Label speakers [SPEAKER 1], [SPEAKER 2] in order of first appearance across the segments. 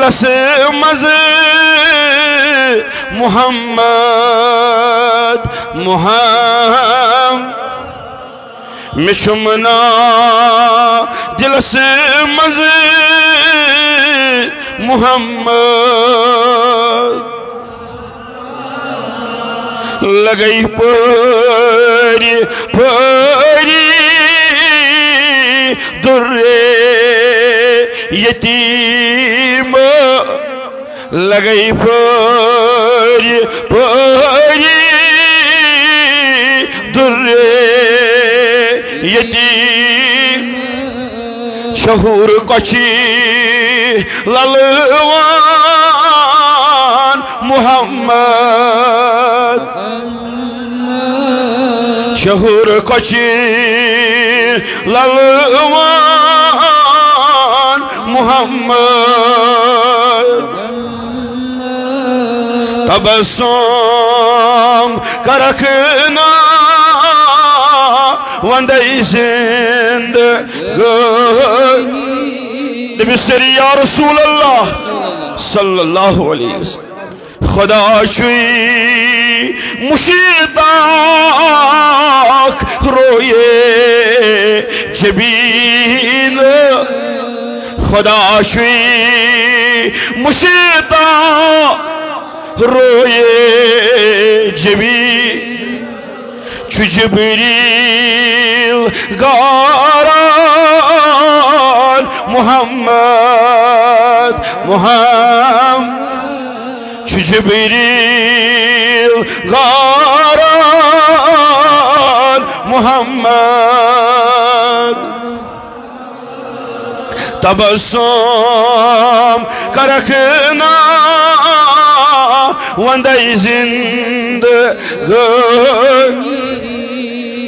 [SPEAKER 1] لسمز محمد محمد مشمنا دلس مز محمد لگئی پری پری در یتیم لگئی پری پری در یتیم شهور قچی لالوان محمد شهور قچی لالوان محمد تبسم کرکنا وندی زندگی بسری یا رسول اللہ صلی اللہ علیہ وسلم خدا شوی مشتاق روئے جبین خدا شوی مشتاق روئے جبین چو جبریل گاران محمد محمد چو جبریل گاران محمد تبسم کرکنا وندی زندگی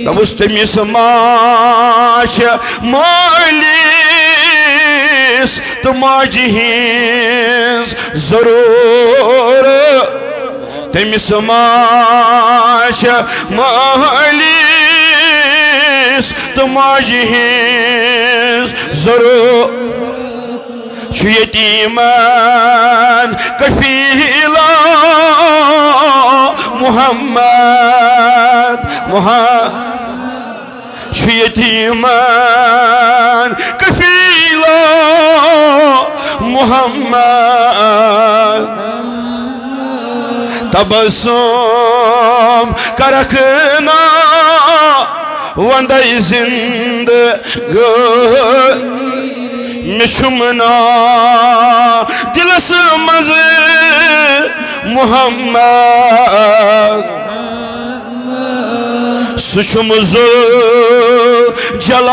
[SPEAKER 1] دمستمیس ماش مالیس تماجی ہنز ضرور تمیس ماش مالیس تماجی ہنز ضرور چو یتیمان کفیلا محمد محمد شو یتیمان کفیلا محمد تبسم کرکنا وندی زندگی مشمنا دلس مز محمد سشمز جلالس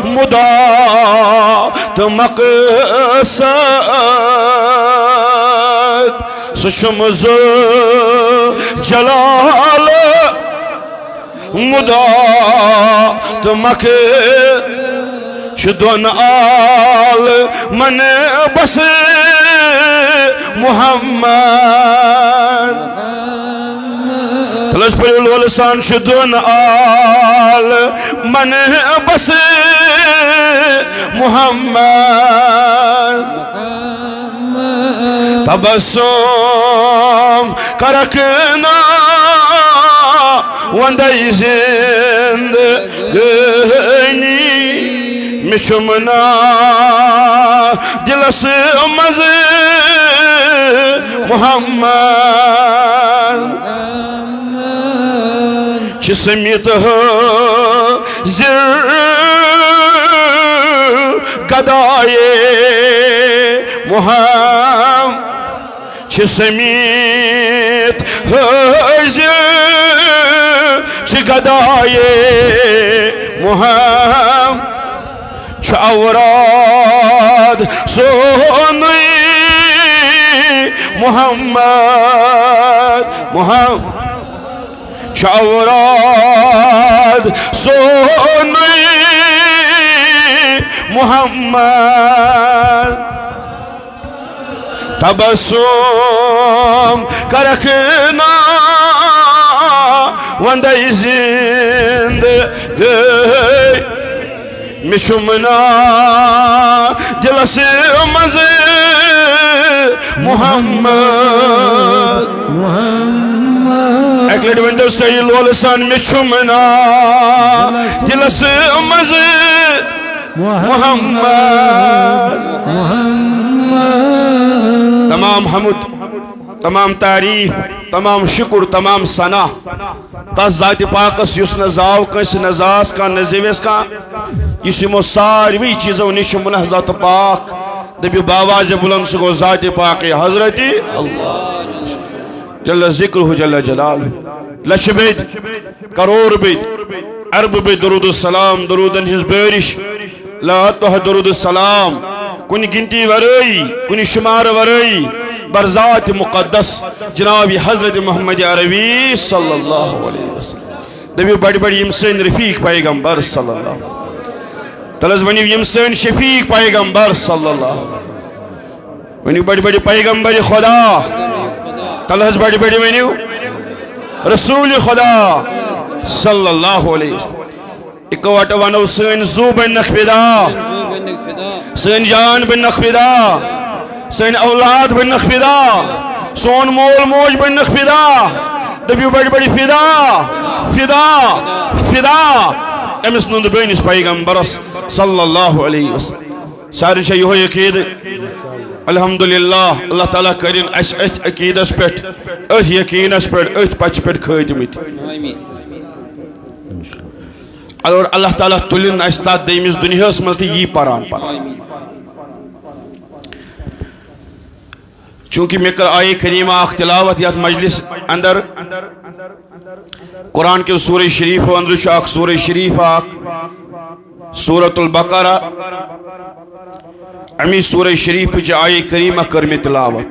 [SPEAKER 1] مدا مقصد سشمز جلال مدا مقصد شدون آل من بس محمد تلاش پر الولسان شدون آل من بس محمد تبسم کرکنا وندی زندگی مشمنا دلس مز محمد چسمیت زر گدائے محمد چسمیت زر گدائے محمد اوراد سونی محمد محمد اوراد سونی محمد تبسم کرکنا وندی زندگی مشمنا दिलस मज मोहम्मद एक लट वन सही लोल सान मे मना दिलस मज मोहम्मद। तमाम हमद तमाम तारीफ तमाम शुक्र तमाम सना तस जात पाकस युस न जाव कस न जास का न जिवेस का यमो सारवी चीजों निश मुनहजा तो पाक दबी बावाज बुलंद सो जात पाक हजरत जल जिक्र जल जलाल लक्ष बेद करोड़ बेद अरब बेद दरूद सलाम दरूदन हिज बारिश ला तोह दरूद सलाम कुन गिनती वरई कुन शुमार वरई बरजात मुक़द्दस जनाब हजरत मोहम्मद अरबी सल्लल्लाहु अलैहि वसल्लम दबी बड़ी बड़ी यमसन रफीक पैगंबर सल्लल्लाहु तलज वनी यमसन शफीक पैगंबर सल्लल्लाहु वनी बड़ी बड़ी पैगंबर खुदा तलज बड़ी बड़ी वनी रसूल खुदा सल्लल्लाहु अलैहि वसल्लम इकवट वनो सन जू बन नखफिदा सन जान बन नखफिदा सन औलाद बन नखफिदा सोन मोल मोज बन नखफिदा दबियो बड़ी बड़ी फिदा फिदा फिदा अमिस नुंद बेनिस पैगंबरस सल्लल्लाहु अलैहि वसल्लम सारे छ यो यकीद अल्हम्दुलिल्लाह अल्लाह ताला करिन अस अथ अकीदस पेट अथ यकीनस पेट अथ पच पेट खैतमित आमीन और अल्लाह ताला तुलिन अस ता देमिस दुनियास मस यी परान चूंकि मे कर आये करीमा अख तिलावत यात मजलिस अंदर कुरान के सूरह शरीफ अंदर अख सूरह शरीफ अख सूरतुल बकरा अमी सूरह शरीफ च आये करीमा कर मे तिलावत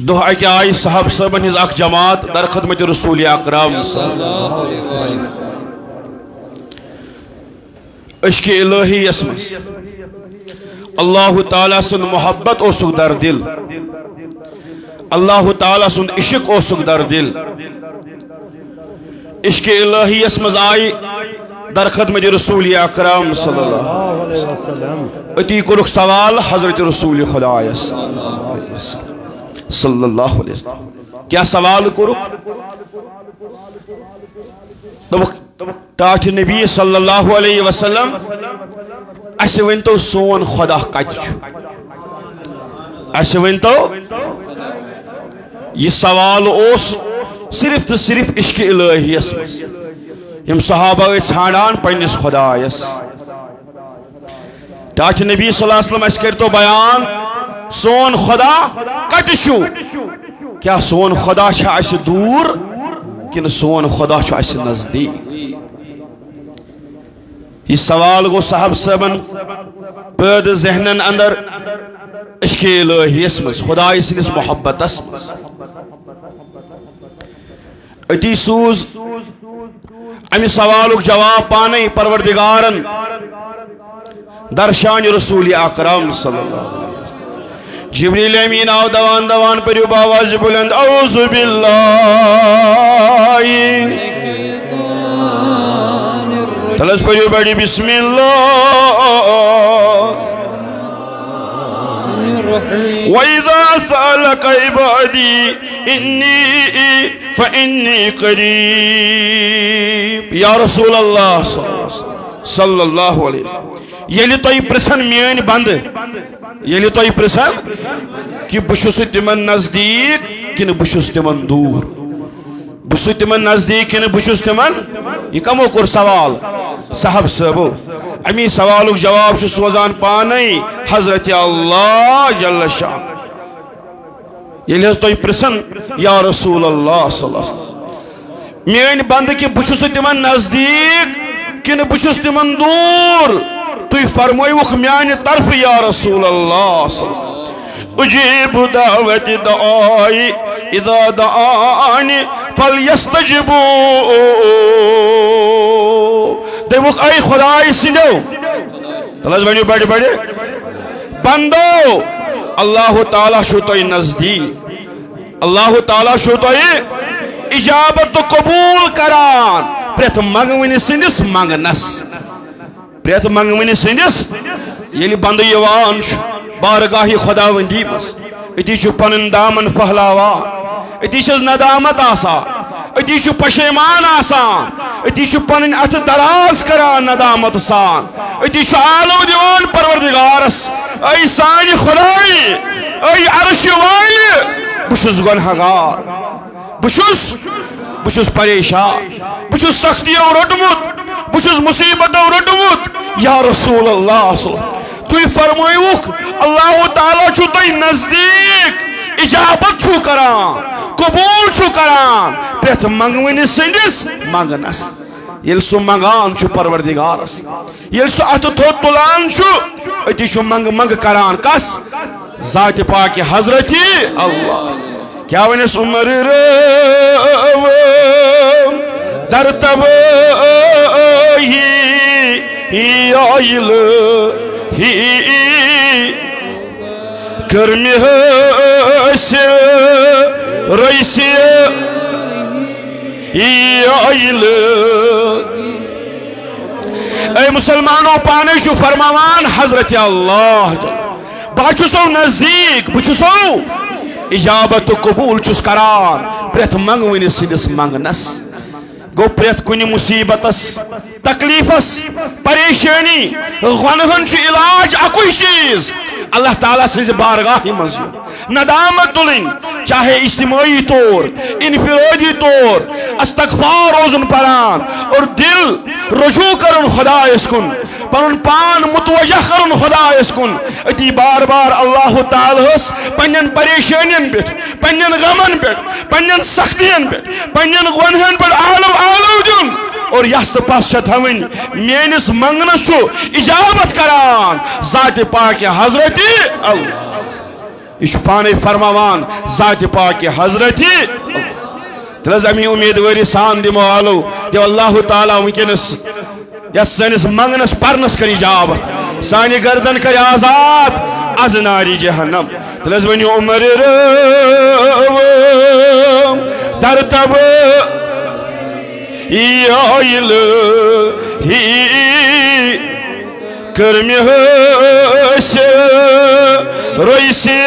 [SPEAKER 1] दोह अक आय साहब सबन हिज अख जमात दर खदमत रसूल अकरम इश्क इलाही यसमस अल्लाह ताला सुन मोहब्बत ओसुक दर दिल अल्लाह ताला सुन इश्क ओसुक दर दिल इश्क इलाही यसमस आय दर खदमत रसूल अकरम सल्लल्लाहु अलैहि वसल्लम अति कुरुख सवाल हजरत रसूल खुदायस सल्लल्लाहु अलैहि वसल्लम क्या सवाल करो टाठ नबी सल्लल्लाहु अलैहि वसल्लम अस वन तो सोन खुदा कत अस वन तो यह सवाल ओस सिर्फ तो सिर्फ इश्क इलाहियस यम सहाबा छाड़ान पन्निस खुदायस टाठ नबी सल्लल्लाहु अलैहि वसल्लम अस कर तो बयान सोन खुदा कटशु क्या सोन खुदा अस दूर कि सोन खुदा अस नजदीक यह सवाल गो साहब सबन पैद जहनन अंदर इश्क इलाहियस मज खुदा सनिस मोहब्बतस मज अति सूज अमि सवालुक जवाब पाने परवरदिगारन दरशान रसूल अकरम सल्लल्लाहु अलैहि वसल्लम जिब्रील अमीन आओ दवान दवान पर आवाज बुलंद औज़ु बिल्लाहि तलस पर बड़ी बिस्मिल्लाह वइज़ा सअलक इबादी इन्नी फइन्नी करीब या रसूल अल्लाह सल्लल्लाहु अलैहि वसल्लम यलि तोय प्रसन मेन बंद यलि तोय प्रसन कि बुशुस तिमन नजदीक कि बुशुस तिमन दूर बुशुस तिमन नजदीक कि बुशुस तिमन यह कमो कोर सवाल साहब सबो अमी सवालुक जवाब सोजान पाने हजरत अल्लाह जल्ल शान यलि तोय प्रसन या रसूल अल्लाह सल्लल्लाहु अलैहि वसल्लम मेन बंद कि बुशुस तिमन नजदीक कि बुशुस तिमन दूर तुई फरमायुख म्यान तरफ या रसूल अल्लाह उजीब दावत दाई इदा दानी फलयस्तजिबू देवुख आई खुदाई सिंधो तलज वनी बड़े बड़े बंदो अल्लाह ताला शो तो नजदीक अल्लाह ताला शो तो इजाबत तो कबूल करान प्रेथ मंगवनि सिंदिस मंगनस प्रेत मंगवनी सिंदिस ये बंद बारगाही खुदावंदी मस अति पन दामन फहलावा अति नदामत अति पशेमान अति पन अथ दराज करान नदामत सान अति आलो दिवान परवरदिगारस ऐ सानि खुदाई ऐ अर्श वाली बुशुस गुनहगार बुशुस परेशान बुशुस सख्तियों रोटमुत बुशुस मुसीबतों रोटमुत या रसूल अल्लाह तुई फरमायुक अल्लाह ताला छु तुई नजदीक इजाबत छु करान कबूल छु करान प्रेथ मंगवनी सिंदिस मंगनस येल सु मंगान छु परवरदिगारस येल सु अथ थो तुलान छु अति छु मंग करान कस जात पाक हजरती अल्लाह क्या वनस उमर दर तब आयल ही कर्मि रईसे आयल ऐ मुसलमानों पाने शु फरमान हजरत अल्लाह बह छुसो नजदीक बह छुसो इजाबत कबूल चुस करान प्रेथ मंगवनी सिंदिस मंगनस गो प्रेथ कुन मुसीबतस तकलीफस परेशानी गनहन इलाज अकुई चीज अल्लाह ताला सज बारगाह मज नदामत तुलिन चाहे इज्तिमाई तौर इनफिरादी तौर अस्तगफार रोजन परान और दिल रुजू करन खुदायस कुन पनुन पान मुतवजह करन खुदायस कुन अति बार बार अल्लाह तालास पन्नन परेशानियन पे पन्नन गमन पे पन्नन सख्तियन पे पन्नन गुनहन पे आलो आलो दिन और यस्त पास थवन मेनिस मंगनस छु इजाबत करान जात पाक हजरती अल्लाह इस पाने फरमावान जात पाक हजरती तलज अमी उम्मीदवारी सान दिमो आलो जो अल्लाह ताला वनकस यस मंगनस परनस कर इजाबत सानि गर्दन कर आजाद अज नारी जहन्नम तलज वनी उमर दर तब आयल ही कर्मि रईसे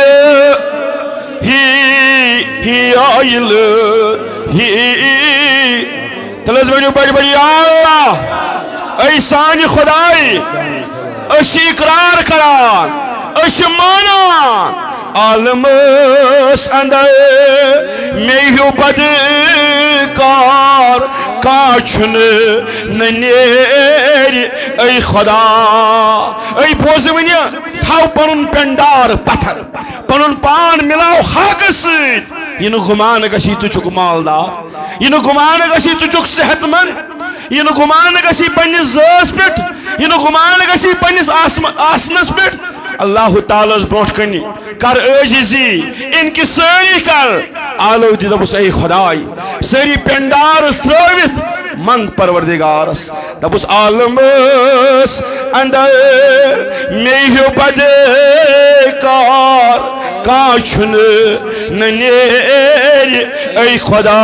[SPEAKER 1] ही आयल ही तलज वनी बड़ी बड़ी अल्लाह ऐ सानि खुदाई अश इकरार करान अश मानान आलमस अंदर मेहु बदकार काछुन नेर ऐ खुदा ऐ बोजवनिया थाव पनुन पेंडार पत्थर पनुन पान मिलाओ खाक सत इन गुमान गसी तुचुक मालदार इन गुमान गसी तुचुक सेहतमंद इन गुमान गसी पन्निस ज़ास पेट इन गुमान गसी पन्निस आसनस पेट अल्लाह तालास ब्रोट कनी कर अजीजी इनकी सारी कर आलो दबुस ऐ खुदाई सारी पेंडार त्रवित मंग परवरदिगारस दबुस आलमस अंदर मेहु बदकार काछुन नेर ऐ खुदा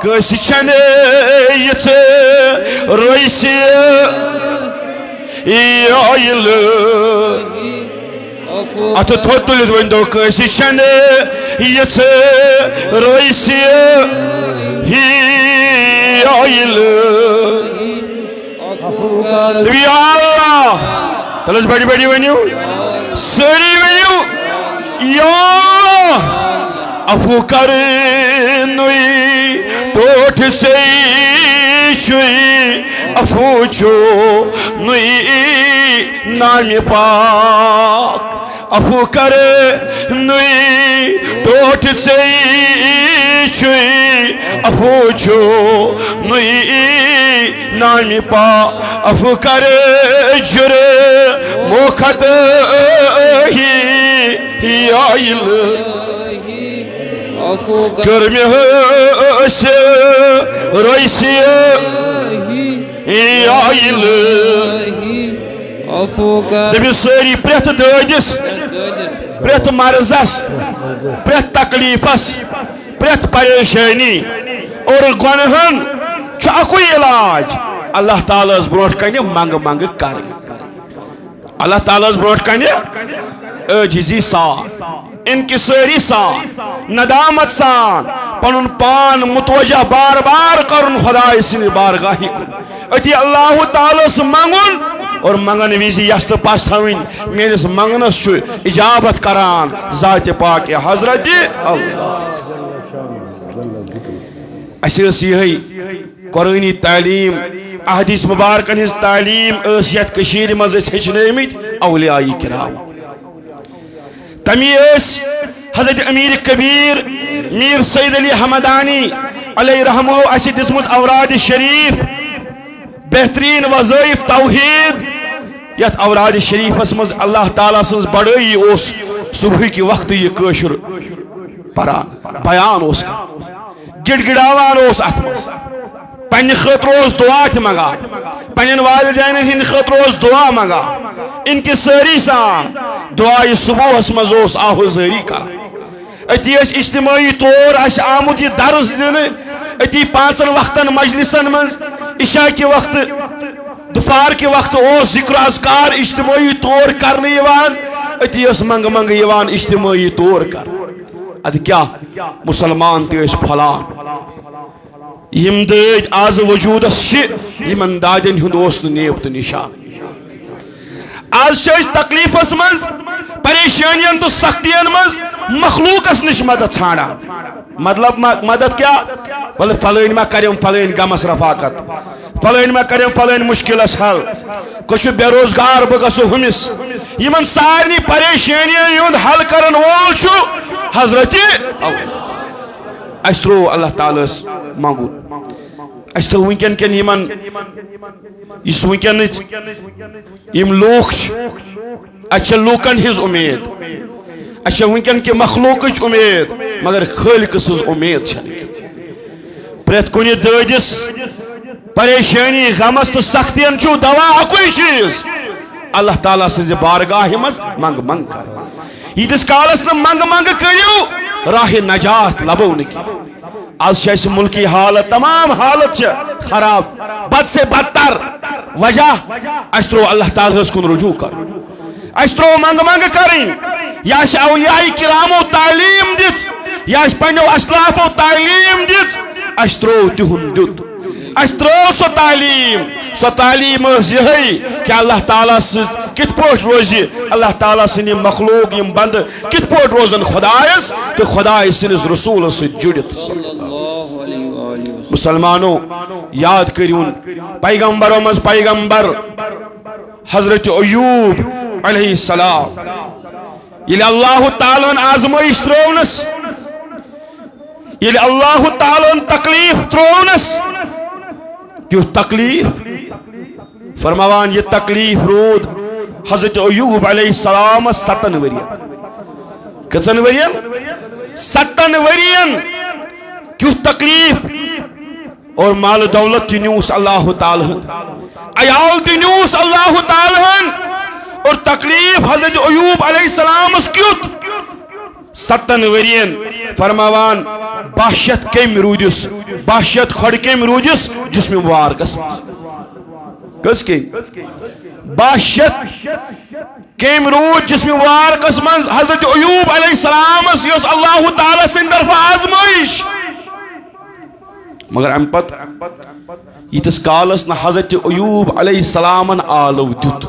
[SPEAKER 1] कस छने यथ रईसे आयल अथ थो तुलित वन दो कस छने यथ रईसे आयल अल्लाह तलस बड़ी बड़ी वनियो सरी वनियो या अफू कर नुई टोठ से छुई अफू छो नुई नामी पाक अफू कर नुई टोठ से छुई अफू छो नुई नामी पा अफू कर जुरे मोखत ही आयल कर्मि रईसे आयल दबिस सारी प्रेथ ददिस प्रेथ मर्जस प्रेथ तकलीफस प्रेथ परेशानी और गुनहन अकुई इलाज अल्लाह ताला ब्रोट कन मंग मंग कर अल्लाह ताला ब्रोट कन अजीजी सान इनकिसारी सान नदामत सान पनुन पान मुतवजा बार बार करुन खुदाय सिंह बारगाही कुन अति अल्लाह ताला मंगुन और मंगन विजि यस्त पस थवन मेनिस मंगनस इजाबत करान जात पाक हजरत अल्लाह यही कुरानी तालीम अहदीस मुबारकन हिज तालीम यथ मज हेचनमित औलियाई किराम तमी हजरत अमीर कबीर मीर सैयद अली हमदानी अलैहि रहमो अस दिसमुत औराद शरीफ बेहतरीन वज़ाइफ तौहीद यथ औराद शरीफस मज अल्लाह ताला सज बड़ई ओस सुबह के वक्त यह कशुर परान बयान ओस गिड़गिड़ावान ओस अथ मज पन्ने खतर ओस दुआ मंगा पन्न वालिदैन हिंद खतर ओस दुआ मंगा इनके सारी सान दुआ सुबहस मज ओस आहुजारी कर अति इज्तिमाई तौर आमुत यह दर्स दिन अति 5 वक्तन मजलिसन मज इशा के वक्त दुफार के वक्त ओस जिक्र अज़कार इज्तिमाई तौर करने अति मंग मंग इज्तिमाई तौर कर अद क्या मुसलमान ते फलान यम दद आज वजूदस यमन दादन हुंद नेब तो निशान आज तकलीफस मज परेशानियन तो सख्तियन मज मखलूकस निश मदद छाड़ा मतलब मदद क्या बोले फलन मा करम फलन गमस रफाकत फलन मा करम फलन मुश्किलस हल कुछ बेरोजगार बह गसो हुमिस यमन सारनी परेशानियन हुंद हल करन वोल छु हजरत अस त्रो अल्लाह ताला मांगुन अस तो वुनकन कन यमन इस वुनकन यम लोक अच्छा लूकन हिज उम्मीद अच्छा वुनकन के मखलूक उम्मीद मगर खालिक सज उम्मीद प्रेत कुन ददिस परेशानी गमस तो सख्तियन छु दवा अकुई चीज अल्लाह ताला सज बारगाह मज मंग मंग कर यीतिस कालस न मंग मंग करियो राह नजात लबो न आज मुल्की हालत तमाम हालत खराब बद से बदतर वजह अस त्रो अल्लाह ताला कुन रुजू कर अस त्रो मंग मंग करें या औलियाई किरामो तालीम दित या पन्नो असलाफो तालीम दित अस त्रो तिहुन दुत अस त्रो सो तालीम यही कि अल्लाह ताला कित पोट रोजी अल्लाह ताला सिन मखलूक यम बंद कित पोट रोजन खुदायस तो खुदाय सिन रसूल से जुड़ित मुसलमानों याद करिउन पैगंबरों मज पैगंबर हजरत अयूब अलैहिस्सलाम ये अल्लाह ताला आजमाइश त्रोनस ये अल्लाह ताला तकलीफ त्रोनस क्यों तकलीफ फरमावान ये तकलीफ रोद हजरत अयूब अलैहिस्सलाम 7 वरियन कतन वरियन 7 वरियन क्यों तकलीफ और माल दौलत न्यूस अल्लाह ताला अयाल न्यूस अल्लाह ताला और तकलीफ हजरत अयूब अलैहिस्सलाम क्युत 7 वरियन फरमावान बाशत कम रूदिस बाशत खड़ कम रूदिस जिसमें मुबारकस कस के बाशत कम रूद जिसमें मुबारकस मज हजरत अयूब अलैहिस्सलाम यस अल्लाह ताला सिन तरफ आजमाइश मगर अम पत यीतिस कालस न हजरत अयूब अलैहिस्सलाम आलव दुत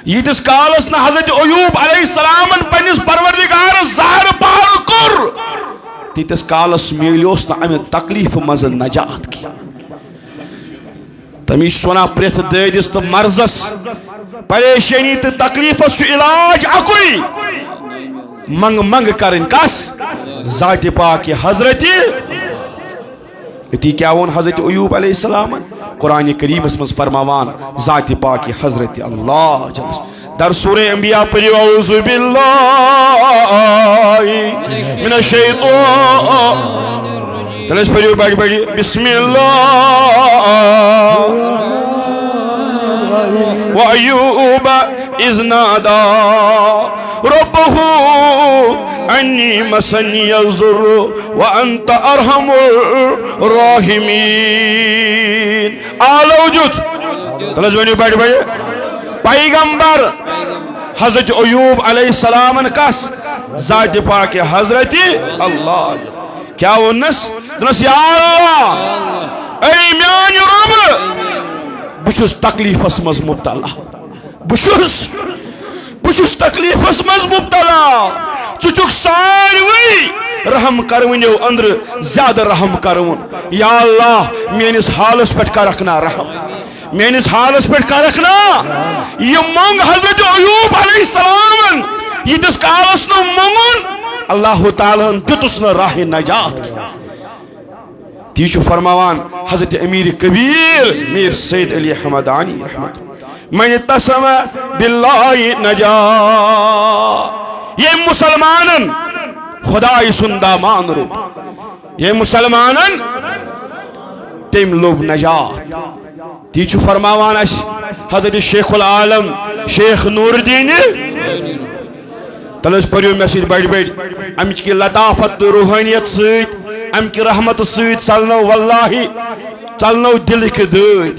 [SPEAKER 1] यीतिस कालस न हजरत अयूब अलैहिस्सलाम पन्निस परवरदिगार ज़हर पार कुर तीतिस कालस मिलोस न अमे तकलीफ मज नजात की तमीश वना प्रेथ ददिस तो मर्जस परेशानी तो तकलीफस इलाज अकुई मंग मंग करें कस जात पाक हजरत इति क्या वोन हजरत अयूब अलैहिस्सलाम कुरान करीम मज फरमावान जात पाक हजरत अल्लाह दर सूरे अंबिया पढ़ियो औज़ु बिल्लाहि मिनश शैतान तलस पढ़ियो बैठ बैठ बिस्मिल्लाह व अयूब इज़ नादा रब्बहु अन्नी मसन्नी अज़्दुर व अंत अरहमुर राहिमीन। आला वजूद तलज वनियो बड़ बड़ पैगंबर हजरत अयूब अलैहिस्सलाम कस ज़ात पाक हजरत अल्लाह क्या वनस दनस या अल्लाह ऐ म्यान रब बुशुस तकलीफस मज मुब्तला बुशुस तकलीफस मज मुब्तला चुचुक सारवी रहम करवनो अंदर ज्यादा रहम करवन या अल्लाह मेनिस हालस पे करखना रहम मेनिस हालस पे करखना ये मंग हजरत अयूब अलैहिस्सलाम यीतिस कालस नो मंगुन अल्लाह ताला दितुस न राह नजात ती फरमावान हजरत अमीर कबीर मीर सैयद अली हमदानी रहमत मन तसम बिल्लाहि नजा ये मुसलमानन खुदाई सुंदा मान रो ये मुसलमानन तेम लोब नजात ती फरमावान हजरत शेखुल आलम शेख नूरुद्दीन तलस पढ़ो मे सत बड़ बड़ अमिच की लताफत तो रूहानियत सत अम की रहमत सत चलनो वल्लाहि चलनो दिल के दत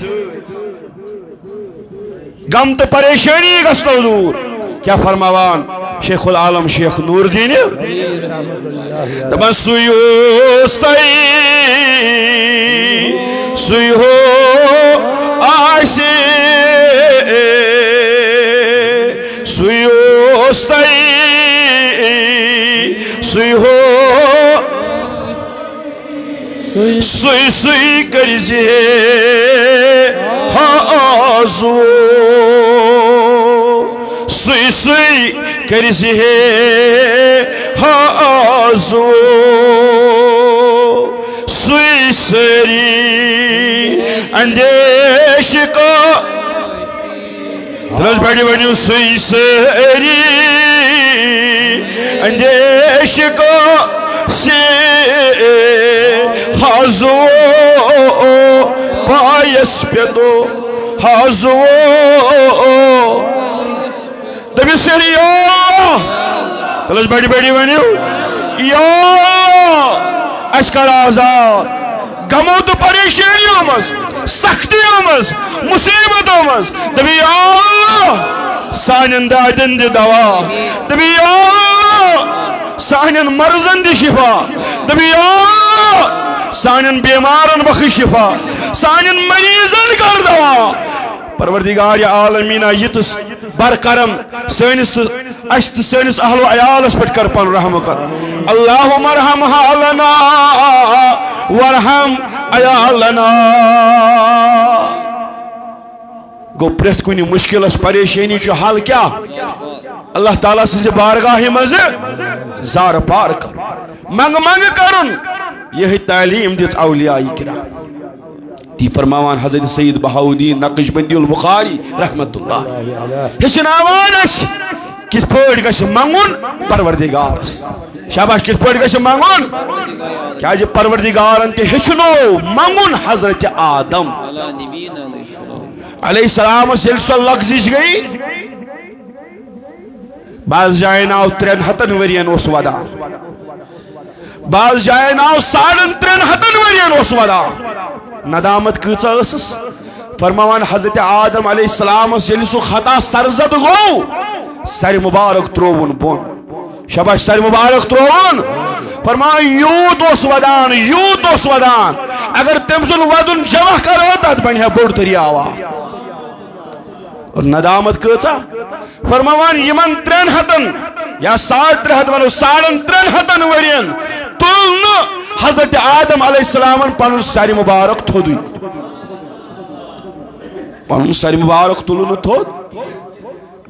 [SPEAKER 1] गम तो परेशानी गसनो दूर क्या फरमावान शेखुल आलम शेख नूरुद्दीन दपन सुई हो आसे सुई हो सुई सुई करजे हाजो सुई सुई करजे हाजो सुई सरी अंदेश को तरस बड़ी बड़ी सुई सरी अंदेश को से हाजो पायस पे दो हाजो तभी सरियो तरस बड़ी बड़ी बनी यो अशकर आजाद गमो तो परेशानियों मस सख्तियों मस मुसीबतों मस तभी सानन दादन दे दवा तभी सानन मर्जन दे शिफा तभी सानन बीमारन बख शिफा सानन मरीजन कर दवा परवरदिगार आलमीना यितस बरकरम सनिस सनिस अहलो अयालस पे कर पन रहम कर अल्लाहुम्मा अरहम हालना वरहम अयालना गो प्रेथ कुन मुश्किलस परेशानी हल क्या अल्लाह ताला से बारगाह मज जार पार कर मंग मंग करुन यही तालीम दित औलियाई किराम ती फरमावान हजरत सैयद बहाउद्दीन नक्शबंदीउल बुखारी रहमतुल्लाह हेचनावान कित पड़ गश मंगुन परवरदिगारस शाबाश कित पड़ गश मंगुन क्या जे परवरदिगारन ते हेचनो मंगुन हजरत आदम अलैहिस्सलाम सिलसिल लग्जिश गई बाज जाए नाव 3 वरियन ओस वदान बाज जाए नाव 3.5 वरियन ओस वदान नदामत कच फरमावान हजरत आदम अलैहिस्सलाम सु खता सरजद गो सर मुबारक त्रोवन बोन शबाश सर मुबारक त्रोवन फरमान यूत वदान अगर तम सुन वदन जमा करो तथ बन बोड़ दरियावा और नदामत कच फरमावान यमन 300 या 3.5 वनो 3.5 वरियन तुल हजरत आदम अलैहिस्सलाम पन सर मुबारक थोदु पन सर मुबारक तुल थोद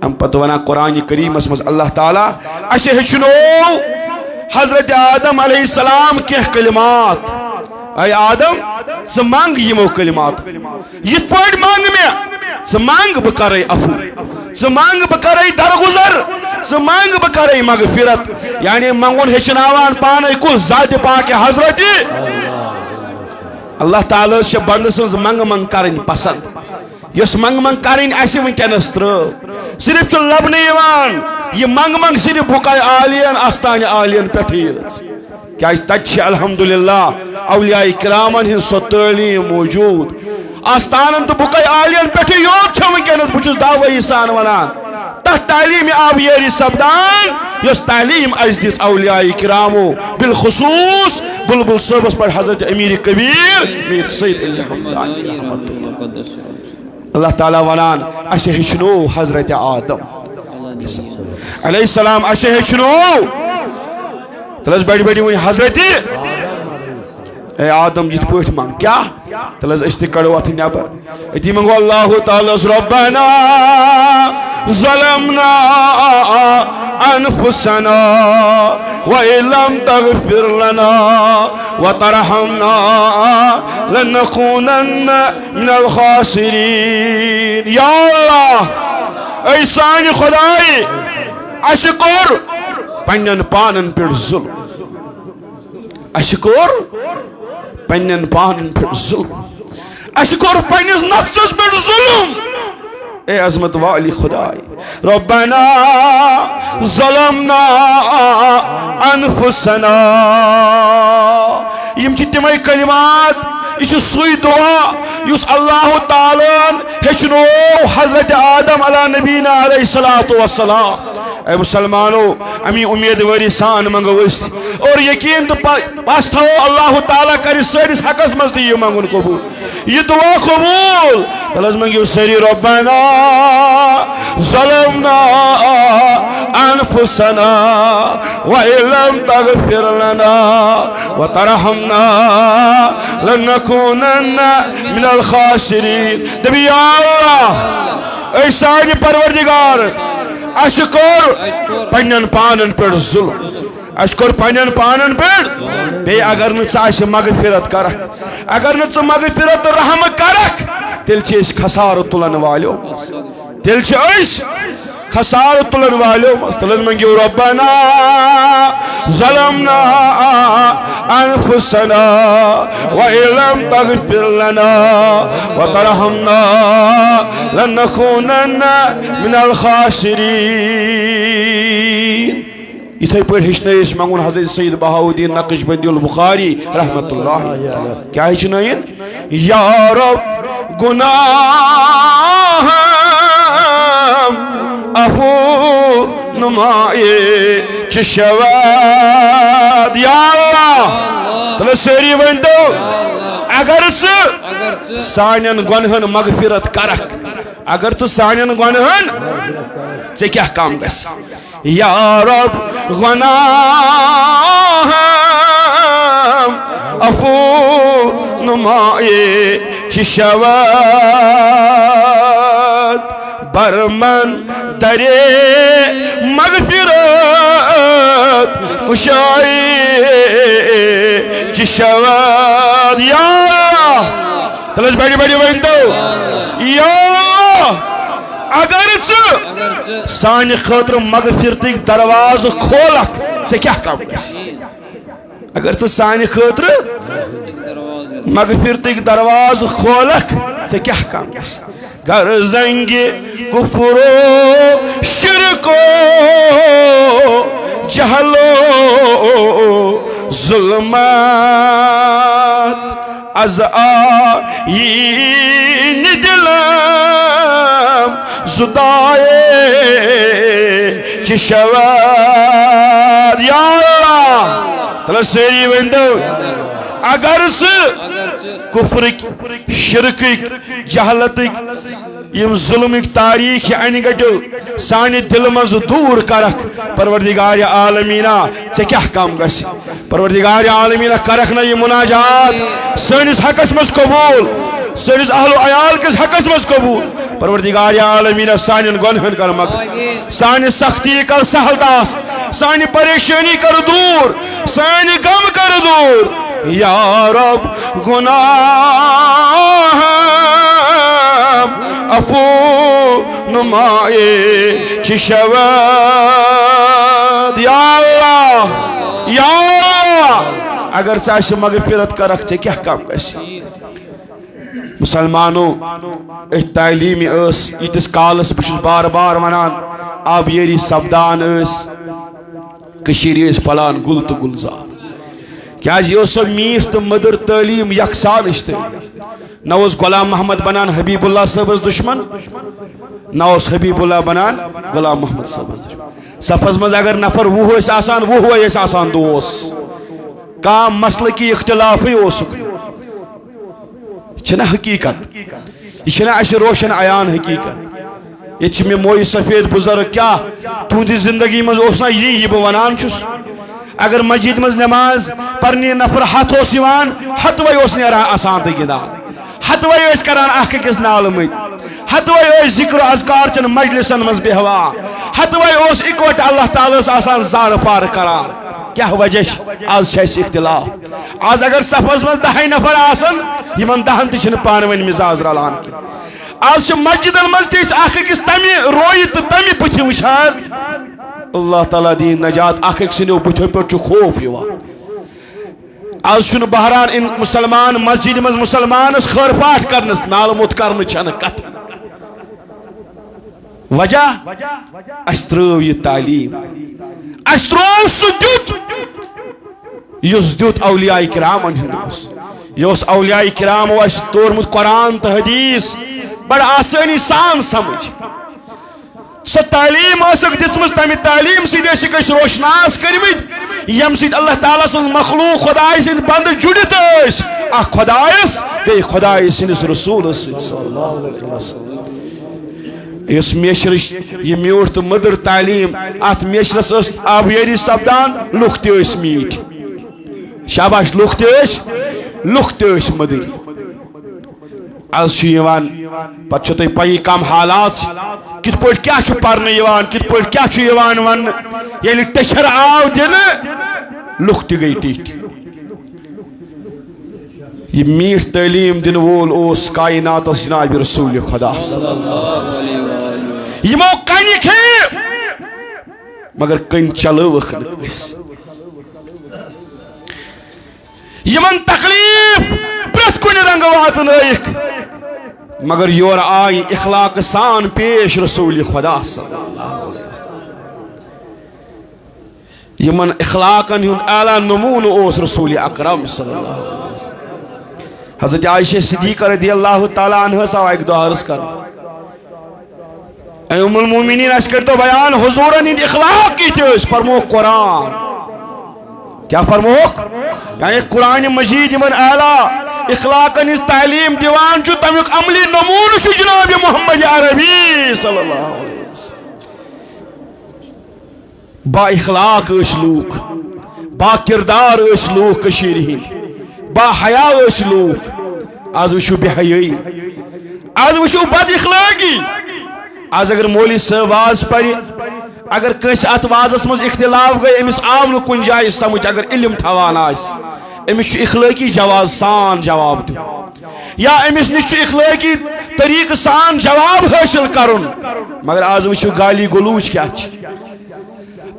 [SPEAKER 1] अम पत वना कुरान करीम मज अल्लाह ताला अशे हेचनो हजरत आदम अलैहिस्सलाम के कलिमात ऐ आदम ज मांग यमो कलिमात यित पड़ मांग में ज मांग ब करे अफू ज मांग ब करे दरगुजर ज मांग ब करे मगफिरत यानी मंगुन हेचनावान पान को जात पाक हजरत अल्लाह ताला से बंद सज मंग मंग करन पसंद यस मंग मंग करें वनकस त्रो सिर्फ लबन यह मंग मंग सिर्फ बुकाय आलियन आस्तान आलियन पे क्या तत अल्हम्दुलिल्लाह औलिया इकरामन हिंद सो तालीम मौजूद आस्तान तो बुकाय आलियन पे योत वनकस बहुत दावई सान वनान तथ तालीम आबियरी सपदान यस तालीम अस दिस औलिया इकरामो बिलखुसूस बुलबुल साहबस पर हजरत अमीर कबीर मीर सैयद अली हमदानी रहमतुल्लाह अल्लाह ताला वनान अशे हेचनो हजरत आदम अलैहिस्सलाम अशे हेचनो तलस बड़ी बड़ी वन हजरत ए आदम जित पोट मंग क्या तलस अस्त कड़ो अथ नबर अति मंगो अल्लाह ताला रब्बना ज़लमना अनफुसना व इल्लम तगफिर लना व तरहमना लनकूनन्न मिनल खासिरीन या अल्लाह ऐ सानी खुदाई अशकुर पन्नन पानन पे जुल्म अशकुर पन्नन पानन पे जुल्म अशकुर पन्नस नफ्सस पे जुल्म ए अजमत वाली खुदाई रब्बना ज़लमना अनफुसना यम तिमय कलिमात यह सुई दुआ युस अल्लाह तालान हेचनो हजरत आदम अला नबीना अलैहिस्सलातु वस्सलाम ए मुसलमानो अमी उम्मीदवारी सान मंगो और यकीन तो पास थो अल्लाह ताला कर सारिस हकस मज यह मंगुन कबूल यह दुआ कबूल तलस मंगियो सरी रब्बना ज़लमना अनफुसना व इल्लम तगफिर लना व तरहमना लनकूनन्न मिनल खासिरीन दबी या अल्लाह ऐ सानी परवरदिगार अशकुर पन्नन पानन पे जुल्म अशकुर पन्नन पानन पे बे अगर न मगफिरत करक अगर न मगफिरत रहम करक तेल खसार तुलन वालो तेल खसार तुलन वालो तलस मंगियो रब्बना ज़लमना अनफुसना व इल्लम तगफिर लना व तरहमना लनकूनन्न मिनल खासिरीन इथे पे हेचन मंगुन हजरत सैयद बहाउद्दीन नक्शबंदी बुखारी रहमतुल्लाह क्या हेचन या रब गुनाह अफू नुमाए चशवाद या अल्लाह तल सारी वन दो अगर सानन गुनहन मगफिरत करक अगर सानन गुनहन ऐ क्या काम गस या रब गुनाह अफू नुमाए चशवाद बरमन दरे मगफिरत खुशाई जिशवाद या तलस बड़ी बड़ी बन दो या अगर सान खतर मगफिरत दरवाज खोलक ऐ क्या काम गस अगर सान खतर मगफिरत दरवाज खोलक ऐ क्या काम गस गर जंगे कुफरो शिरको जहलो जुल्मत अज आयीन दिलम जुदाए चिशवाद या अल्लाह तला सेरी वंदो अगर कुफरिक शिरकिक जहलतिक यम जुल्मिक तारीख अन गटो सानि दिल मज दूर करक परवरदिगार आलमीना ऐ क्या काम गस परवरदिगार आलमीना करक न यह मुनाजात सनिस हकस मज कबूल सनिस अहलो अयाल किस हकस मज कबूल परवरदिगार आलमीना सानिन गुनहन कर मग सानि सख्ती कर सहलतास सानि परेशानी कर दूर सानि गम कर दूर या रब गुनाह अफू नुमाए चिशवाद या अल्लाह अगर चाहे मगफिरत करक ऐ क्या काम गस मुसलमानों तालीम यिस कालस बहुत बार बार वनान आबियरी सपदान फलान गुल तो गुलजार क्या सो मीठ तो मदुर तालीम यकसान न गुलाम मोहम्मद बनान हबीबुल्लाह साहबस दुश्मन न हबीबुल्लाह बनान गुलाम मोहम्मद साहबस सफस मज अगर नफर वह दोस्त कम मसल की इख्तिलाफ हकीकत यह रोशन आयान हकीकत ये मे मोय सफेद बुजुर्ग क्या तुंद जिंदगी मज यह बह वनान अगर मस्जिद मज नमाज पर्ने नफर हतवे असान तो गिंदान हतवे करान अकिस नाल मत हतवे जिक्र अजकार चन मजलिसन मज बेहवा हतवे इकवट अल्लाह ताला जार पार करान क्या वजह आज इख्तिलाफ आज अगर सफस मज 10 नफर आसन यमन 10 तन पान वन मिजाज रलान आज मस्जिदन मज तकिस तमि रोय तो तमि बुथ वुचान अल्लाह ताला दीन नजात सो बुथो पे खौफ आज बहरान इन मुसलमान मस्जिद मज मुसलमान खैर पाठ कर नाल मुत कर कत वजह त्रो यह तालीम त्रो सह दुत औलिया किरामन यह औलिया किरामो तोरमुत कुरान तो हदीस बड़ आसानी सान समझ सो तालीम दिम तमि तालीम सत रोशनास करमित यम सत अल्लाह ताला सं मखलूक खुदाय सद बंद जुड़ित खुदायस बे खुदाय सदिस रसूल इस मेशर यह म्यूठ तो मदर तालीम अत मेशरस आबियरी सपदान लुख तस मीठ शाबाश लुख तस मदर आज पे पी कम हालात कित पे क्या पर्न कित पे क्या वन ये टेचर आव दिन लुख गई टिठ यह मीठ तालीम दिन वोल कायनात जनाब रसूल खुदा यमो कन खे मगर कन चलवख यमन तकलीफ प्रत कुन रंग वातन मगर योर आई इखलाक सान पेश रसूल खुदा यमन इखलाकन हुंद आला नमून ओस रसूल अकरम हजरत आयशा सिद्दीक़ा रज़ियल्लाहु ताला अन्हा सा एक दो अर्ज कर उम्मुल मोमिनीन अस कर तो बयान हुजूरन इन इखलाक की फरमो कुरान क्या फरमो यानी कुरान मजीद यमन आला इखलाकन इस तालीम दीवान तमुक अमली नमून जनाब मोहम्मद अरबी सल्लल्लाहु अलैहि वसल्लम बा इखलाक लूक बा किरदार लूक हिंद बा हया लूक आज वो बेहयाई आज वो बद इखलाकी आज अगर मौलवी साहब वाज पर अगर कंस अत वाजस मज इख्तिलाफ गई अमिस आव न कुन जाय समझ अगर इल्म थवान अमिस इखलाकी जवाब सान जवाब दो या अमिस निश इखलाकी तरीक सान जवाब हासिल करुन मगर आज वो गाली गलूच क्या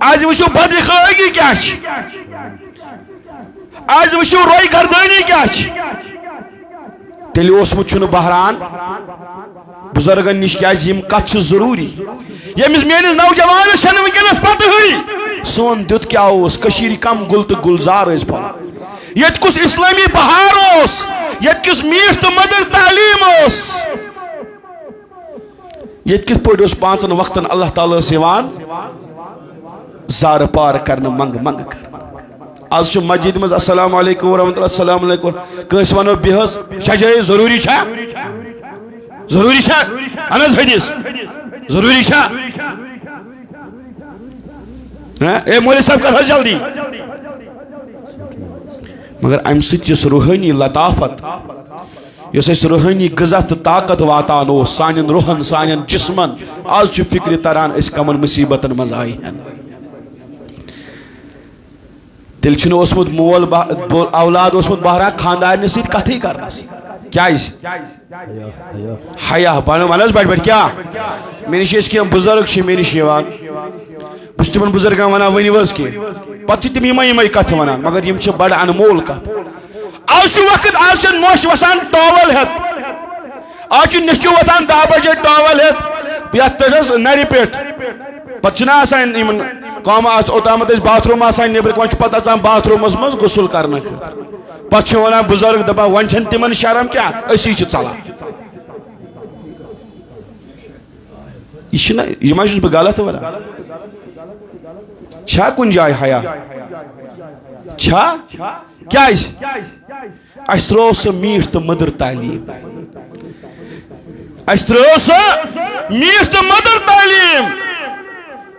[SPEAKER 1] आज वो बद इखलाकी क्या आज वो रोई गर्दानी क्या तेल बहरान बुजुर्गन निश क्या कत जरूरी यमिस मेनिस नौजवानस वनस पत सोन दुत क्या कम गुल तो गुलजार फल ये कुछ इस्लामी बहार ये किस मीठ तो मदर तालीम ये कित पे 5 वक्तन अल्लाह ताला जार पार कर मंग मंग कर आज मस्जिद मज अस्सलाम वालेकुम रहमतुल्लाह अस्सलाम वालेकुम कस वनो बेहस छजय जरूरी छा अनस हदीस जरूरी छा ए मौलवी साहब कर जल्दी मगर अम सस रूहानी लताफत इस रूहानी गजा तो ताकत वातान सान रूहन सान जिस्मन आज फिक्र तरान कमन मुसीबतन मज आई तेल मोल औलाद बहरा खानदार सत कथ कर क्या हया वन बट बट क्या मे निश कह बुजुर्ग मे निश बस तिम बुजुर्ग वन वन कह पे तम यम कथ वन मगर यम बड़ अनमोल कथ आज वक्त आज नोश वसान टॉवल हेत आज नेचु वतान 10 बजे टॉवल हेत नरि पे पा कम ओतम बाथरूम नबर वह पे बाथरूम मज गुसल कर पे वन बुजुर्ग दपा वन तिमन शर्म क्या असी चलान यह बह गलत वन कुन जाय हया क्या त्रो सह मीठ तो मदर तालीम त्रो सह मीठ तो मदर तालीम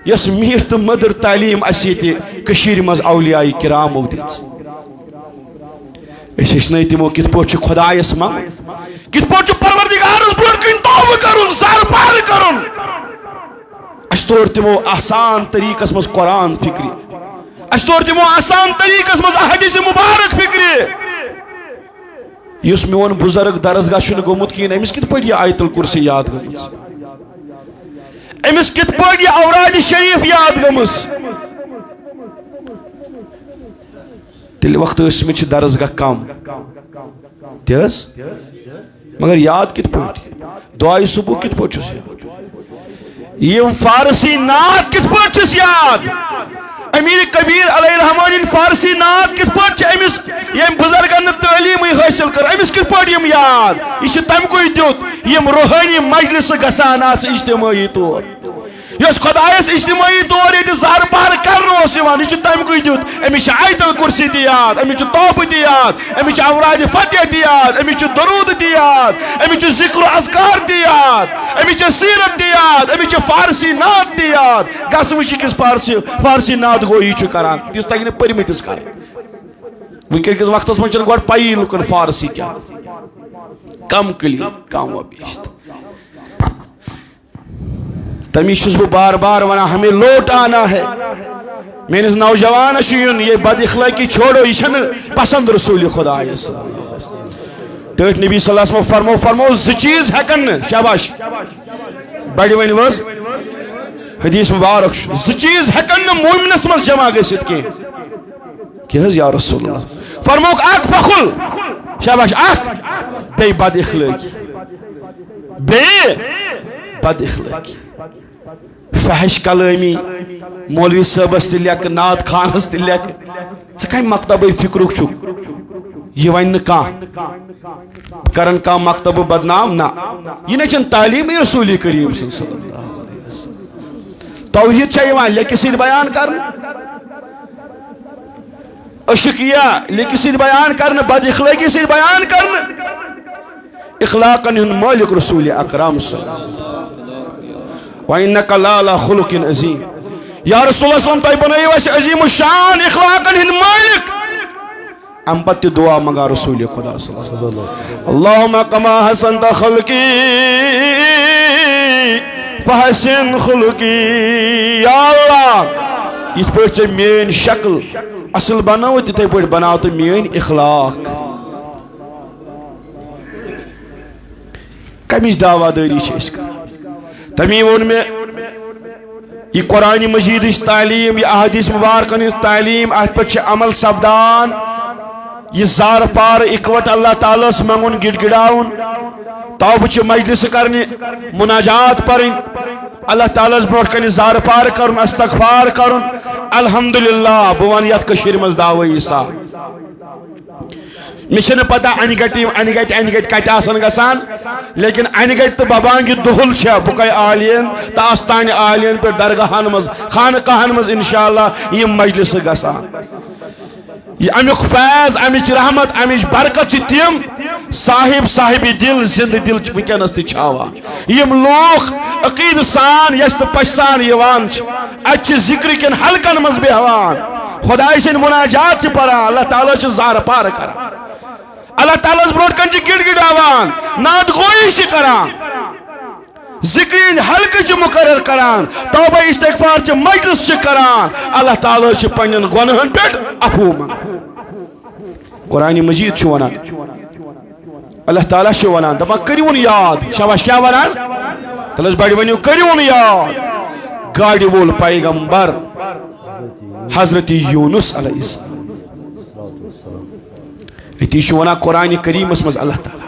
[SPEAKER 1] यस मीठ तो मदर तालीम कशीर मज औलियाए किरामो दिस तमो कित पे खुदायस मंग कित पे परवरदिगारस ब्रोट कन तौबह करुन सर पार करुन तोर तमो आसान तरीकस मज कुरान फिक्री तोर तमो आसान तरीकस मज अहदीस मुबारक फिक्री युस मोन बुजुर्ग दरसगाह गोमुत कहीं अमिस कित पे आयतुल कुर्सी याद गमस अमिस कित पे औराद शरीफ याद गमस तेल वक्त दरसगाह कम तज मगर याद कित पे दुआई सुबह कित पे याद यम फारसी नात कित पे याद अमीर कबीर अलैहिर्रहमान फारसी नात कित पे अमिस यम बुजुर्गन तालीम हासिल कर अमिस कित पे याद यह तमकुय दुत यम रूहानी मजलिस गसान इज्तिमाई तौर यस खुदायस इज्तिमाई तौर ये ज़हर पार कर तमकुय दुत अमिस आयतुल कुर्सी याद अमिस तोहफह याद अमिस औराद फतेह याद अमिस दरूद याद अमिस जिक्र अज़कार याद अमिस सीरत याद अमिस फारसी नात याद गस वस फारसी नात गो यह करान तिस तक परमितिस कर वस वक्त मज गो पी लुकन फारसी क्या कम कलील कम वबीश्त तमीस बह बार बार वना हमें लौट आना है मेरे नौजवान ये बद इखलाकी छोड़ो यह पसंद रसूल खुदा टट नबी सल्लल्लाहु अलैहि वसल्लम फरमो चीज हेकन शाबाश बड़ वन वज हदीस मुबारक चीज हेकन मोमिनस मज जमा गसित कह या रसूलुल्लाह फरमो अख पखुल शाबाश अख बे बद इखलाकी बे बद इखलाकी फहश कलामी मौलवी साहबस तक नात खानस तक कम मकतब फिक्रुक यह वन कह मकतब बदनाम ना यह तालीम रसूल करीम तौहीद लेकिन सद बयान कर अशिकिया लेकिन सद बयान कर बद इखलाकी सद बयान कर इखलाकन मालिक रसूल अकरम वइन्नका लअला खुलुकिन अज़ीम या रसूलुल्लाह तुम बनइव अज़ीम शान इखलाकन हिंद मालिक अम पत्ति दुआ मंगा रसूल खुदा अल्लाहुम्मा कमा हसनत खल्की फहसिन खुलुकी या अल्लाह इस पे मेन शक्ल असल बनाओ तिथे पे बनाओ तो मेन इखलाक कमिश दावादारी तमी वो मे यह कुरान मजीद तालीम यह अहदीस मुबारकन तालीम अत पे अमल सपदान यह जार पार इकवट अल्लाह ताला मंगुन गिड़गिड़ाउन तौबह मजलिस करने मुनाजात पढ़ अल्लाह ताला ब्रोट कन जार पार कर इस्तगफार कर अल्हम्दुलिल्लाह बह वन यथ कशीर मज दावई सा मे पता अन गट कत गसान लेकिन अन गट तो बबांग दुहुल बह आलियन तो आस्तान आलियन पे दरगाहन मज खानकाहन मज इंशाअल्लाह यह मजलिस गसान अमुक फैज अमिच रहमत अमिच बरकत तम साहिब दिल जिंद दिल वनस तम लोग अकीद सान यस पश सान अत जिक्र किन हल्कन मज बेहवान खुदाई सिंद मुनाजात पढ़ान अल्लाह ताला ज़ार पार कर अल्लाह ताला ब्रोट कन गिड़गिड़ावान नात गोई करान जिक्र हल्क मुकर्रर करान तौबा इस्तगफार मजलिस करान अल्लाह ताला पन्न गुनाहन पे अफू मंगान कुरान मजीद वनान अल्लाह ताला वनान दपान करिउन याद शाबाश क्या वनान तलस बड़ वनु करिउन याद गाड़ी वोल पैगंबर हजरत यूनुस अलैहिस्सलाम ती वन कुरान करीमस मज अल्लाह ताला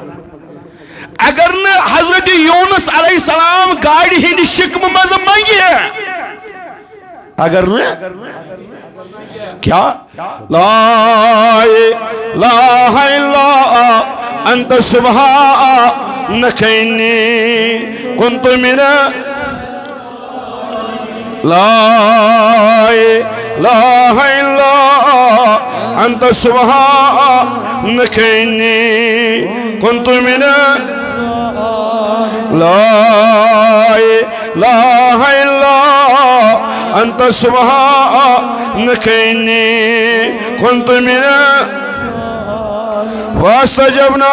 [SPEAKER 1] अगर न हजरत यूनुस अलैहिस्सलाम गाड़ी हिंद शिकम मज मंगे अगर न क्या ला इलाहा इल्ला अंत सुब्हानकनी कुन्तु मिना ला इलाहा इल्ला अंत सुब्हानकनी कुन्तु मिना ला इलाहा इल्ला अंत सुब्हानकनी कुन्तु मिना फास्तजबना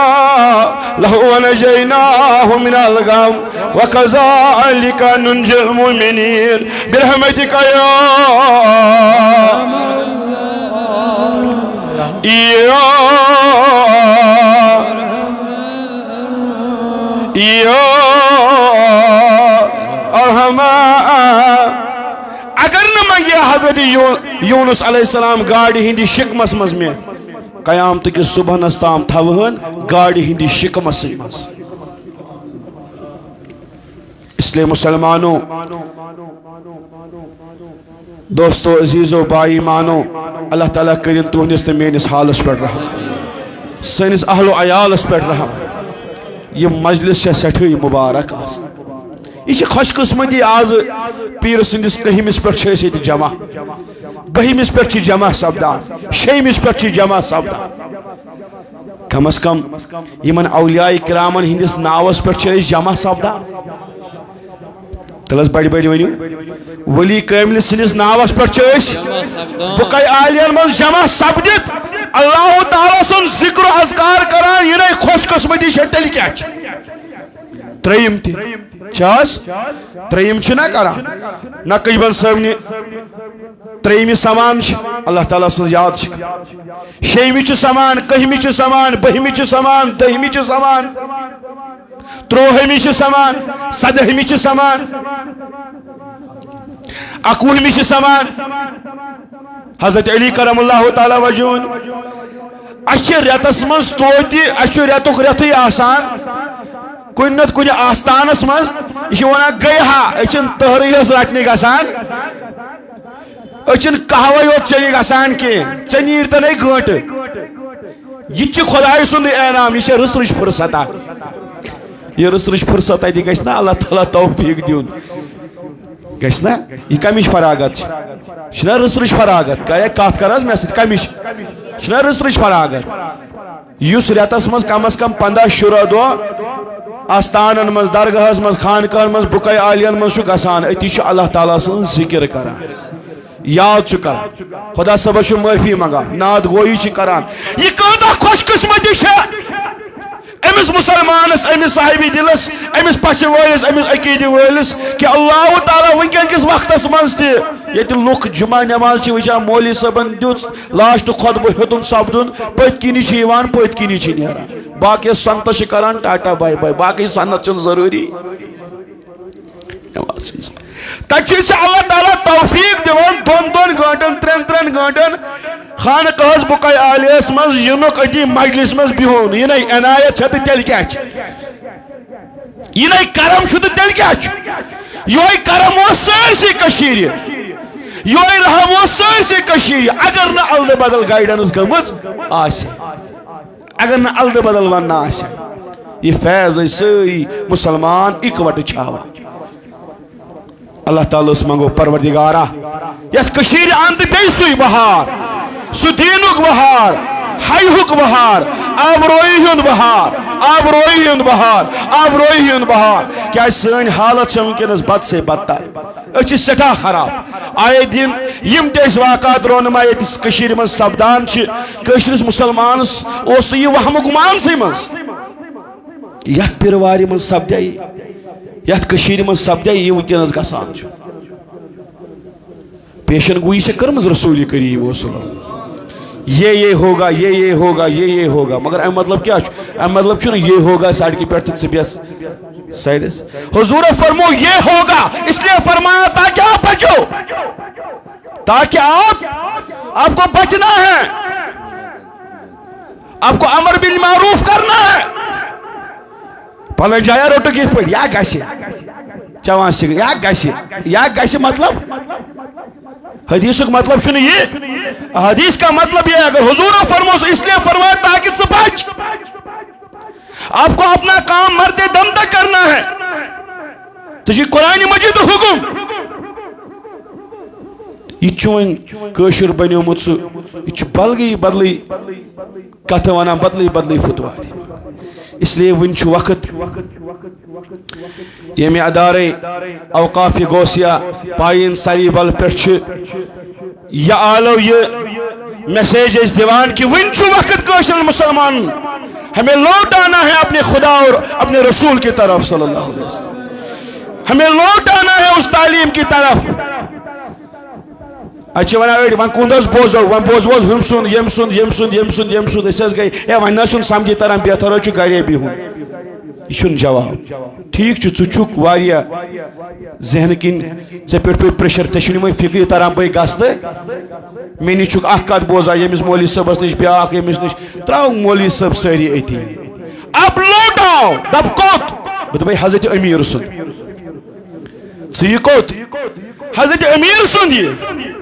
[SPEAKER 1] लहु वनजयनाहु मिनल गम वकज़ालिका नुंजिल मुमिनीन बिरहमतिका या अगर न मंगे हजरत यूनुस अलैहिस्सलाम गाड़ी हिंदी शिकमस मज में कयामत के सुबह ताम थवहन गाड़ी हिंदी शिकमस मज। इसलिए मुसलमानों दोस्तों अजीजों भाई मानो अल्लाह ताला करिन तुहनिस तो मेनिस हालस पे रहम सनिस अहलो अयालस पे रहम। यह मजलिस सठी मुबारक यह खुशकिस्मती आज पीर सिंदिस कहिमिस पे जमा बहिमिस पे जमा सपदान शेमिस पे जमा सपदान कम अज कम इन औलिया किरामन हिंदिस नावस पे जमा सपदान तलस बड़ी बड़ी वनु वली कामिल सिंदिस नावस पे बुकाई आलियन मन जमा सपदित अल्लाह ताला सुन जिक्र अज़कार करान यह खुशकिस्मती तेल क्या त्रयिम त्रयिम ना करान नकबन सबन त्रयिमि समान अल्लाह ताला सज याद शेमि समान कहमि समान बहमि समान दहमि समान त्रोहमि समान सदहमि समान अकुहमि समान हजरत अली करमुल्लाह ताला वजून रेतस मज तोति रेतुक रेतु आसान कुन नत कुन आस्थानस मज यह वन गई हा तहरी रटने गसान कहवा योत चली गसान कह चे नीर तो नहीं गट यह खुदाय सुंद एनाम यह रुस रुश फुर्सत यह रुस रुश फुर्सत अत गना अल्लाह ताला तौफीक दिन गना यह कमिश फरागत रुस रुश फरागत कत कर मे समिश रुस रुश फरागत इस रेतस मज कम 15 शुरा दह आस्थान मज दरगाहस मज खानकान मज बुकाई आलियन मज गसान अति अल्लाह ताला सं जिक्र करान याद कर खुदा सबस माफी मंगान नाद गोई करान यह कता खुशकिस्मती अमिस मुसलमानस अमिस साहिबी दिलस अमिस पचह वलिस अमिस अकीद वलिस कि अल्लाह ताला वनकन किस वक्तस मज ये लुक जुमा नमाज वचान मौली सबन दुत लास्ट खुतबह हेतुन सपदुन पतकिनी पतकिनी नारान बाकी संत करान टाटा बाय बाय बाकी सनत जरूरी तक अल्लाह ताला तौफीक दिवान 2 घंटन 3 घंटन खानकाहस बुकाई आलियस मज युनुक अति मजलिस मज बिहोन यह इनायत तेल क्या यह करम तेल क्या यह करम सरसी यह रहम सरसी अगर न अल बदल गाइडेंस गमज अगर न अल बदल वन यह फैज सारी मुसलमान इकवट छावान अल्लाह ताला मंगो परवरदिगारा यथ कशीर अंत पे सुई बहार सुदीनुक बहार हायुक बहार आबरोई हुंद बहार आबरोई हुंद बहार आबरोई हुंद बहार क्या सन हालत वनकस बद से बदतर अच्छी सठा खराब आए दिन यम ते वाक़ात रोनमा कशीर मज सपदान कशरिस मुसलमानस ओस तो यह वहमुक मानसै मज यथ पिरवारी मज सपदे यथ कशीर मज सपदे यह वनकस गसान पेशन गोई से कर्मज रसूल करीम वसल्लम ये होगा ये होगा ये होगा मगर अम मतलब क्या मतलब ये होगा सड़क पे साइडस हुजूर फरमो ये होगा इसलिए फरमाया ताकि आप बचो ताकि आपको बचना है आपको अमर बिल मारूफ करना है पल जाया रोट कित पे या गसे चवान सिग या गसे मतलब हदीस का मतलब सुन ये हदीस का मतलब ये अगर हुजूर फरमोस इसलिए फरमाया ताकि से बच आपको अपना काम मरते दम तक करना है तो कुरान मजीद हुकुम यह कशुर बनियोमुत सह बलगी बदल कथ वन बदल बदल फतवा इसलिए वन वक्त ये अदारे अवकाफ गौसिया पाइन सारी बल पे यह आलो ये मैसेज दिवान कि वन वक्त कशुर मुसलमान हमें लौट आना है अपने खुदा और अपने रसूल की तरफ सल्लल्लाहु अलैहि वसल्लम हमें लौट आना है उस तालीम की तरफ अच्छे वन वन कुंदस बोजो वन बोज वोज हम सुन यम सुन यम सुन यम सुन यम सुन गई ए वन ना समझी तरह बेहतर गे बिहुन यह जवाब ठीक चुक वारिया जहन किन ऐ पे प्रेशर ऐ वो फिक्र तरह बे गस मे नश कत बोजा यमिस मौलवी सबस नश ब्या यमिस नश त्राव मौलवी सब सारी अति अब लौटाओ दप कोत बह दप हजरत अमीर सुन यह कोत हजरत अमीर सुन यह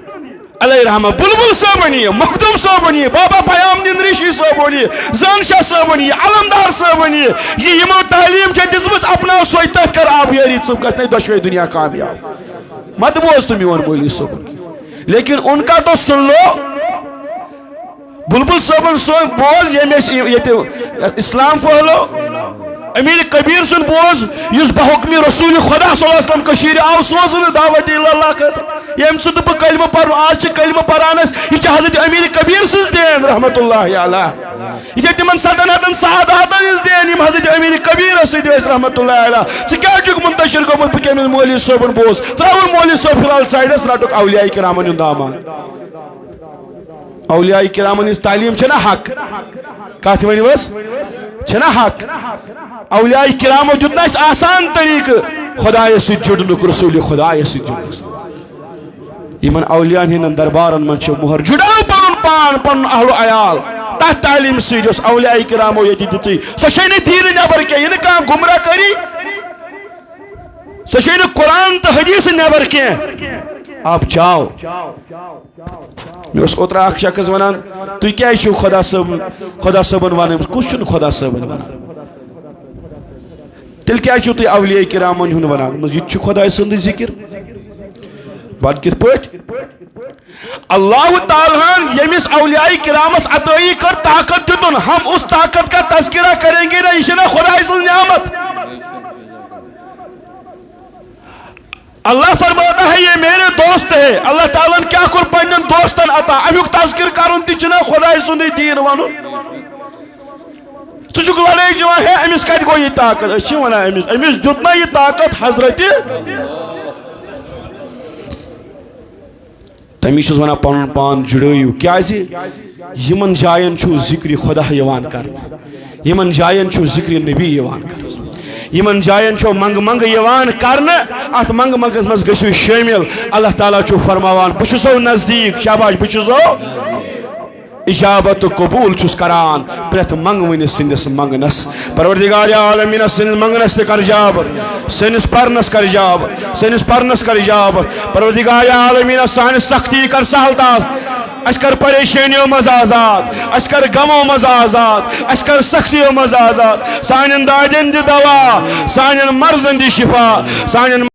[SPEAKER 1] अलैहिर्रहमा बुलबुल साहबन ये मखदूम साहबन ये बाबा पयामदीन ऋषि साहबन ये जानशाह साहबन ये अलमदार साहबन ये यमो तालीम दिसमस अपना सोई तथ कर आबियारी च गई दुशवे दुनिया कामयाब मत बोज तुम योन मौलवी साहबन लेकिन उनका तो सुन लो बुलबुल साहबन सो बोज ये इस्लाम फहलो अमीर कबीर सुन बोज युस बहुकमी रसूल खुदा सल्लल्लाहु अलैहि वसल्लम कशीर आव सोजन दावत इल्लल्लाह कर यम सुद ब कलमा पर आज कलमा परानस यह हजरत अमीर कबीर सज देन रहमतुल्लाह अलैह यह तिमन सदनतन सादातन इस देन यम हजरत अमीर कबीर सज देन रहमतुल्लाह अलैह से क्या जुग मुंतशिर को मत के मौलवी साहब बोज त्रावन मौलवी साहब फिलहाल साइडस राटुक औलिया किरामन दामान औलिया किरामन इस तालीम छना हक कथ वनिवस छना हक औलिया किरामो दुतना आसान तरीक खुदाय से जुड़नुक रसूल खुदाय से जुड़नुक इमन औलियान हिंदन दरबारन मन मोहर जुड़ाव पनुन पान पनुन अहल अयाल तथ तालीम से औलिया किरामो ये दिती सो छे दीन नबर के यह कह गुमराह करी सो छे कुरान तो हदीस नबर के आप जाओ मे ओतरा अख शख्स वनान तुम क्या खुदा सबन वन कुछ खुदा सबन वन तेल क्या तुम औलिया किरामन हुन वन यह खुदा सद जिक्र बद कित अल्लाह ताला यमिस औलिया किरामस अतई कर ताकत दितुन हम उस ताकत का तस्करा करेंगे ना यह खुदा सद नियामत अल्लाह फरमाता है ये मेरे दोस्त है अल्लाह ताला क्या कर पन्न दोस्तन अता अमुक तस्किर कर खुदा सुंद दीन वन तुक लड़े जवान है अमिस कत गो यह ताकत वन अमिस दुतना यह ताकत हजरत तमिस वन पन पान जुड़ो क्या यमन जायन जिक्र खुदा कर यमन जायन जिक्र नबी कर यमन जायन मंग मंग यवान करने अत मंग मंगस मज गसु शामिल अल्लाह ताला फरमावान बुसो नजदीक शाबाश बुसो इजाबत कबूल करान प्रेथ मंग वन सिंदस मंगनस परवरदिगार आलमीन सिंदस मंगनस कर इजाबत सिंदस परनस कर इजाबत सिंदस परनस कर इजाबत परवरदिगार आलमीन सान सख्ती कर सहलता अस कर परेशानियों मज आजाद अस कर गमों मज आजाद अस कर सख्तियों मज आजाद सान दादन दि दवा सान मर्जन दि शिफा सान